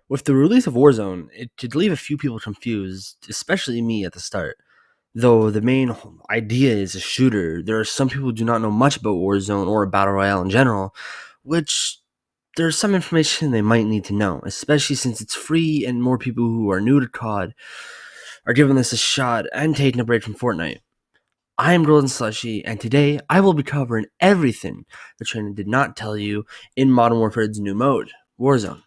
With the release of Warzone, it did leave a few people confused, especially me at the start. Though the main idea is a shooter, there are some people who do not know much about Warzone or Battle Royale in general, which there's some information they might need to know, especially since it's free and more people who are new to COD are giving this a shot and taking a break from Fortnite. I am Golden Slushy, and today I will be covering everything the training did not tell you in Modern Warfare's new mode, Warzone.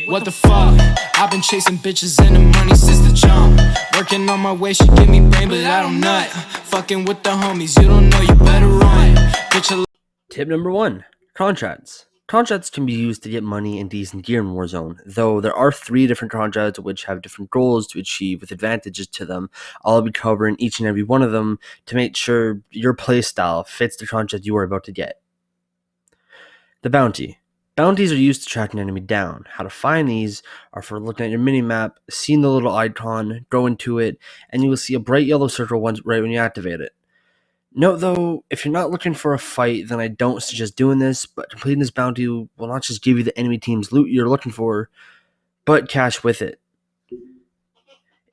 What the fuck? I've been chasing bitches and the money since the jump. Working on my way, she give me brain, but I don't nut. Fucking with the homies, you don't know, you better run. Bitch, Tip number 1, contracts. Contracts can be used to get money and decent gear in Warzone, though there are 3 different contracts which have different goals to achieve with advantages to them. I'll be covering each and every one of them to make sure your playstyle fits the contract you are about to get. The bounty. Bounties are used to track an enemy down. How to find these are for looking at your minimap, seeing the little icon, go into it, and you will see a bright yellow circle right when you activate it. Note though, if you're not looking for a fight, then I don't suggest doing this, but completing this bounty will not just give you the enemy team's loot you're looking for, but cash with it.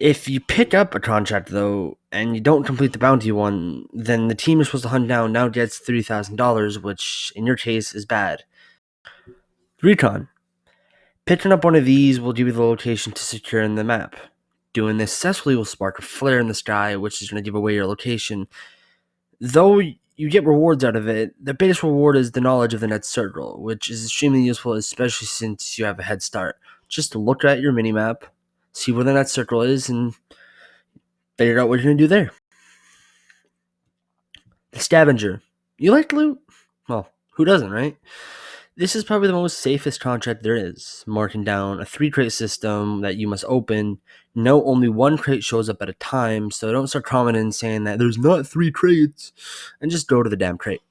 If you pick up a contract though, and you don't complete the bounty one, then the team you're supposed to hunt down now gets $30,000, which in your case is bad. Recon. Picking up one of these will give you the location to secure in the map. Doing this successfully will spark a flare in the sky, which is going to give away your location. Though you get rewards out of it, the biggest reward is the knowledge of the net circle, which is extremely useful, especially since you have a head start. Just to look at your minimap, see where the net circle is, and figure out what you're going to do there. The scavenger. You like loot? Well, who doesn't, right? This is probably the most safest contract there is, marking down a 3-crate system that you must open. No, only 1 crate shows up at a time, so don't start commenting saying that there's not 3 crates, and just go to the damn crate.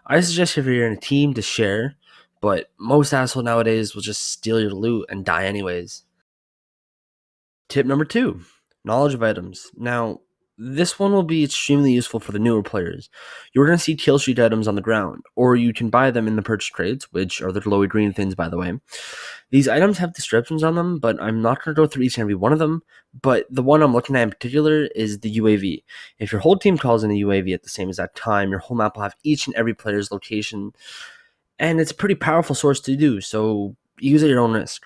I suggest if you're in a team to share, but most assholes nowadays will just steal your loot and die anyways. Tip number 2, knowledge of items. Now, this one will be extremely useful for the newer players. You're going to see kill streak items on the ground, or you can buy them in the purchase crates, which are the glowy green things, by the way. These items have descriptions on them, but I'm not going to go through each and every one of them, but the one I'm looking at in particular is the UAV. If your whole team calls in a UAV at the same exact time, your whole map will have each and every player's location, and it's a pretty powerful source to do, so use at your own risk.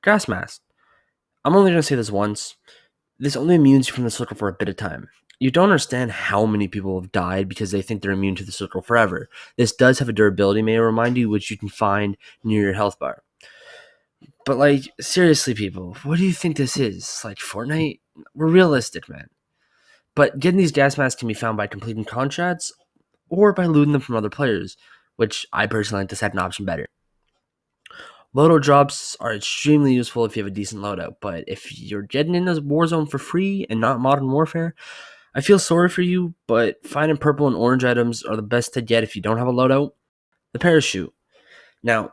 Gas mask. I'm only going to say this once. This only immunes you from the circle for a bit of time. You don't understand how many people have died because they think they're immune to the circle forever. This does have a durability, may I remind you, which you can find near your health bar. But like, seriously people, what do you think this is? Like Fortnite? We're realistic, man. But getting these gas masks can be found by completing contracts or by looting them from other players, which I personally like the second option better. Loadout drops are extremely useful if you have a decent loadout, but if you're getting into Warzone for free and not Modern Warfare, I feel sorry for you, but finding purple and orange items are the best to get if you don't have a loadout. The parachute. Now,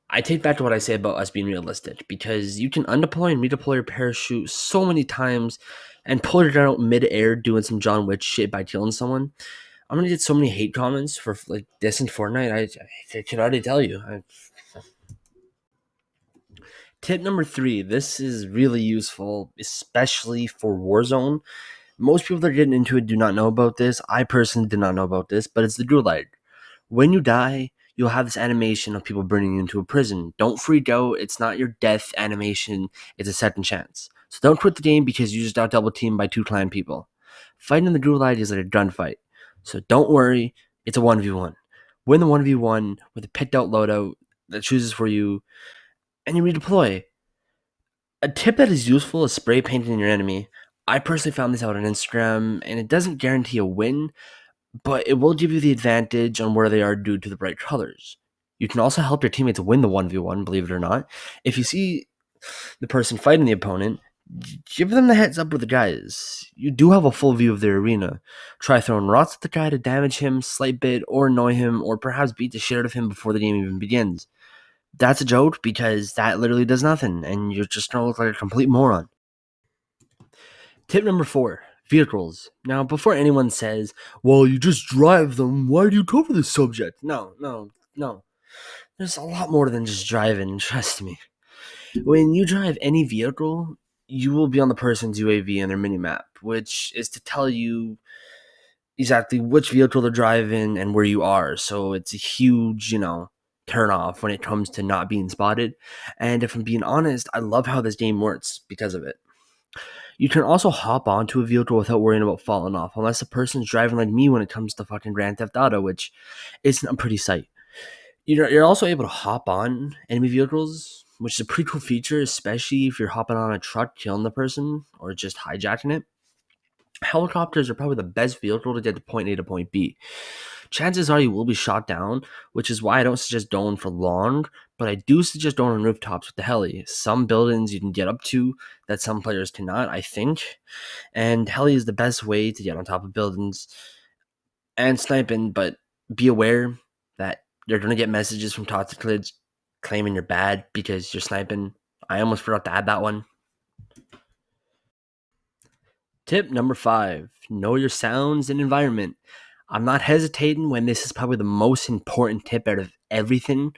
I take back to what I say about us being realistic, because you can undeploy and redeploy your parachute so many times and pull it out mid-air doing some John Wick shit by killing someone. I'm gonna get so many hate comments for like this in Fortnite. I can already tell you. Tip number 3. This is really useful, especially for Warzone. Most people that are getting into it do not know about this. I personally did not know about this, but it's the Light. When you die, you'll have this animation of people burning you into a prison. Don't freak out. It's not your death animation. It's a second chance. So don't quit the game because you just got double teamed by 2 clan people. Fighting in the Light is like a gunfight. So don't worry. It's a 1v1. Win the 1v1 with a picked out loadout that chooses for you, and you redeploy. A tip that is useful is spray painting your enemy. I personally found this out on Instagram, and it doesn't guarantee a win, but it will give you the advantage on where they are due to the bright colors. You can also help your teammates win the 1v1, believe it or not. If you see the person fighting the opponent, give them the heads up with the guys. You do have a full view of their arena. Try throwing rocks at the guy to damage him slight bit, or annoy him, or perhaps beat the shit out of him before the game even begins. That's a joke because that literally does nothing, and you're just going to look like a complete moron. Tip number 4, vehicles. Now, before anyone says, well, you just drive them, why do you cover this subject? No. There's a lot more than just driving, trust me. When you drive any vehicle, you will be on the person's UAV in their minimap, which is to tell you exactly which vehicle they're driving and where you are. So it's a huge, turn off when it comes to not being spotted. And if I'm being honest, I love how this game works because of it. You can also hop onto a vehicle without worrying about falling off, unless the person's driving like me when it comes to fucking Grand Theft Auto, which isn't a pretty sight. You're also able to hop on enemy vehicles, which is a pretty cool feature, especially if you're hopping on a truck, killing the person, or just hijacking it. Helicopters are probably the best vehicle to get to point A to point B. Chances are you will be shot down, which is why I don't suggest going for long, but I do suggest going on rooftops with the heli. Some buildings you can get up to that some players cannot, I think, and heli is the best way to get on top of buildings and sniping, but be aware that you're going to get messages from toxic kids claiming you're bad because you're sniping. I almost forgot to add that one. Tip number 5, know your sounds and environment. I'm not hesitating when this is probably the most important tip out of everything.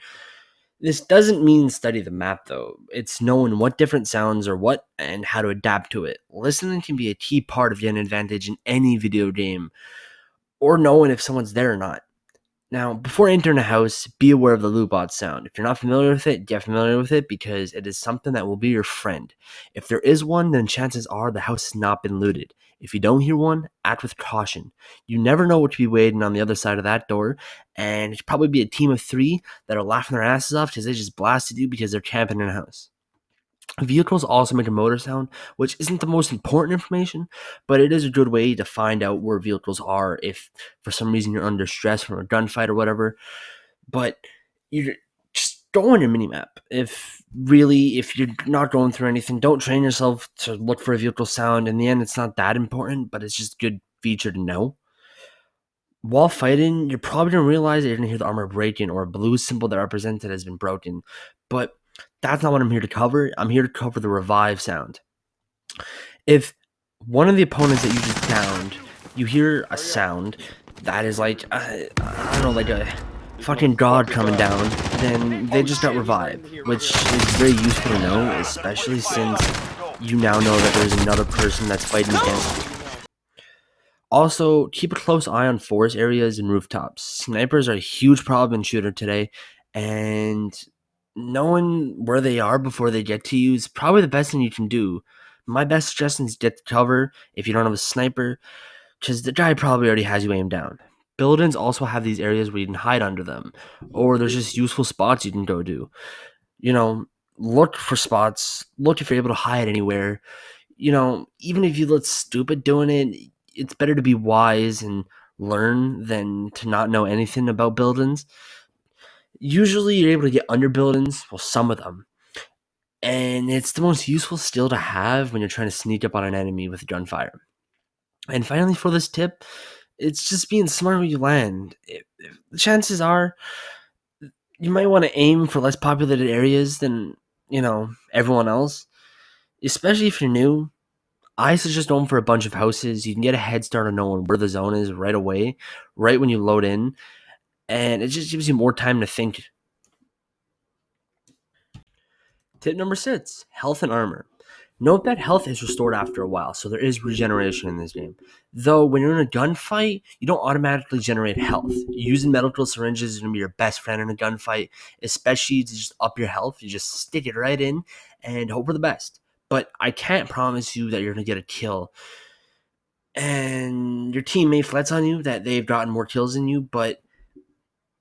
This doesn't mean study the map though. It's knowing what different sounds are what and how to adapt to it. Listening can be a key part of getting an advantage in any video game, or knowing if someone's there or not. Now, before entering a house, be aware of the loot box sound. If you're not familiar with it, get familiar with it because it is something that will be your friend. If there is one, then chances are the house has not been looted. If you don't hear one, act with caution. You never know what to be waiting on the other side of that door, and it should probably be a team of 3 that are laughing their asses off because they just blasted you because they're camping in a house. Vehicles also make a motor sound, which isn't the most important information, but it is a good way to find out where vehicles are if for some reason you're under stress from a gunfight or whatever. But you just go on your minimap. If you're not going through anything, don't train yourself to look for a vehicle sound. In the end, it's not that important, but it's just a good feature to know. While fighting, you're probably gonna realize that you're gonna hear the armor breaking or a blue symbol that represents it has been broken. But that's not what I'm here to cover. I'm here to cover the revive sound. If one of the opponents that you just downed, you hear a sound that is like I don't know, like a fucking god coming down, then they just got revived, which is very useful to know, especially since you now know that there's another person that's fighting against you. Also, keep a close eye on forest areas and rooftops. Snipers are a huge problem in shooter today, and knowing where they are before they get to you is probably the best thing you can do. My best suggestion is get cover if you don't have a sniper, because the guy probably already has you aimed down. Buildings also have these areas where you can hide under them, or there's just useful spots you can go to. You know, look for spots, look if you're able to hide anywhere. Even if you look stupid doing it, it's better to be wise and learn than to not know anything about buildings. Usually, you're able to get under buildings, well, some of them, and it's the most useful skill to have when you're trying to sneak up on an enemy with gunfire. And finally, for this tip, it's just being smart when you land. The chances are you might want to aim for less populated areas than everyone else, especially if you're new. I suggest going for a bunch of houses. You can get a head start on knowing where the zone is right away, right when you load in, and it just gives you more time to think. Tip number 6, health and armor. Note that health is restored after a while, so there is regeneration in this game. Though, when you're in a gunfight, you don't automatically generate health. Using medical syringes is going to be your best friend in a gunfight, especially to just up your health. You just stick it right in and hope for the best. But I can't promise you that you're going to get a kill and your teammate flets on you that they've gotten more kills than you, but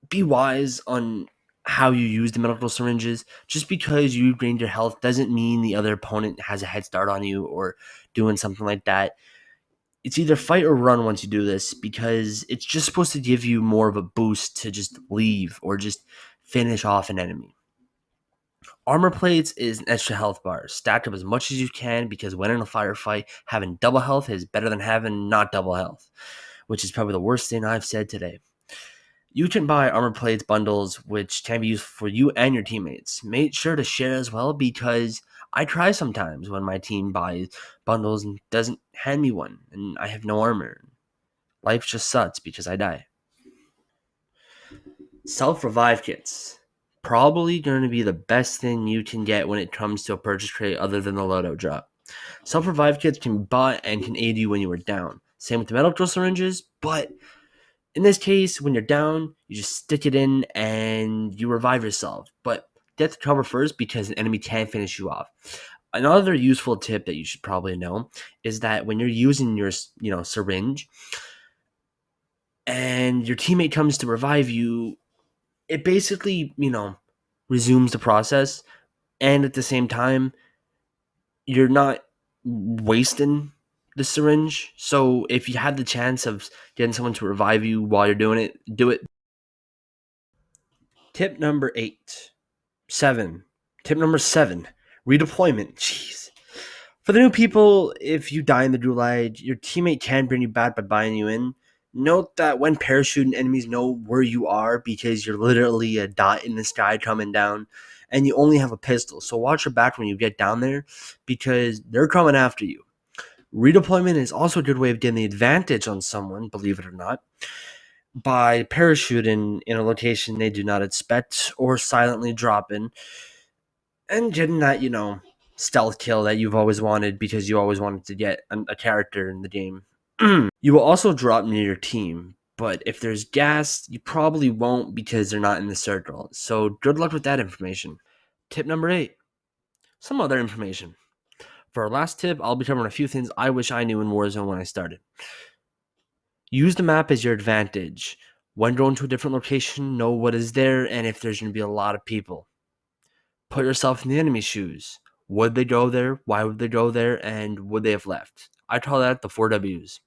be wise on how you use the medical syringes. Just because you gained your health doesn't mean the other opponent has a head start on you or doing something like that. It's either fight or run once you do this, because it's just supposed to give you more of a boost to just leave or just finish off an enemy. Armor plates is an extra health bar. Stack up as much as you can, because when in a firefight, having double health is better than having not double health, which is probably the worst thing I've said today. You can buy armor plates bundles, which can be used for you and your teammates. Make sure to share as well, because I try sometimes when my team buys bundles and doesn't hand me one, and I have no armor. Life just sucks because I die. Self revive kits. probably going to be the best thing you can get when it comes to a purchase crate other than the loadout drop. Self-revive kits can be bought and can aid you when you are down. Same with the medical syringes, but in this case, when you're down, you just stick it in and you revive yourself. But get the cover first because an enemy can finish you off. Another useful tip that you should probably know is that when you're using your syringe and your teammate comes to revive you, it basically resumes the process, and at the same time you're not wasting the syringe. So if you had the chance of getting someone to revive you while you're doing it, do it. Tip number 7. Tip number 7. Redeployment. Jeez. For the new people, if you die in the Gulag, your teammate can bring you back by buying you in. Note that when parachuting, enemies know where you are because you're literally a dot in the sky coming down, and you only have a pistol. So watch your back when you get down there because they're coming after you. Redeployment is also a good way of getting the advantage on someone, believe it or not, by parachuting in a location they do not expect or silently dropping and getting that, stealth kill that you've always wanted because you always wanted to get a character in the game. You will also drop near your team, but if there's gas, you probably won't because they're not in the circle. So good luck with that information. Tip number 8. Some other information. For our last tip, I'll be covering a few things I wish I knew in Warzone when I started. Use the map as your advantage. When going to a different location, know what is there and if there's going to be a lot of people. Put yourself in the enemy's shoes. Would they go there? Why would they go there? And would they have left? I call that the 4 Ws.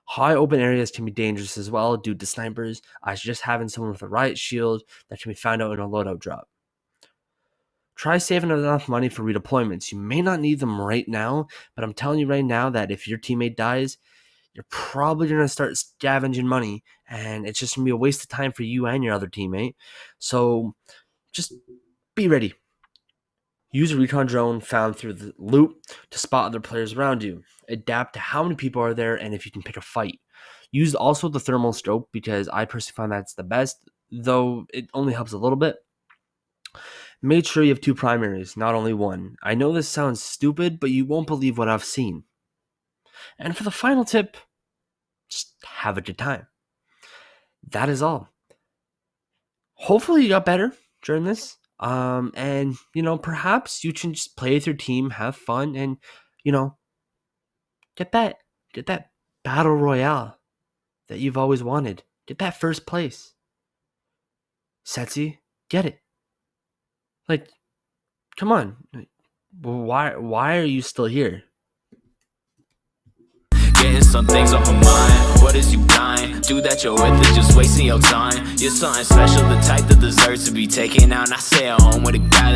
High open areas can be dangerous as well due to snipers. I suggest having someone with a riot shield that can be found out in a loadout drop. Try saving enough money for redeployments. You may not need them right now, but I'm telling you right now that if your teammate dies, you're probably going to start scavenging money, and it's just going to be a waste of time for you and your other teammate. So just be ready. Use a recon drone found through the loot to spot other players around you. Adapt to how many people are there and if you can pick a fight. Use also the thermal scope because I personally find that's the best, though it only helps a little bit. Make sure you have 2 primaries, not only one. I know this sounds stupid, but you won't believe what I've seen. And for the final tip, just have a good time. That is all. Hopefully you got better during this. And perhaps you can just play with your team, have fun, and get that battle royale that you've always wanted. Get that first place. Setsi, get it. Like, come on. Why are you still here? Getting some things off my mind. What is you blind? Do that you're with is just wasting your time. You're something special, the type that deserves to be taken out. And I stay at home with a guy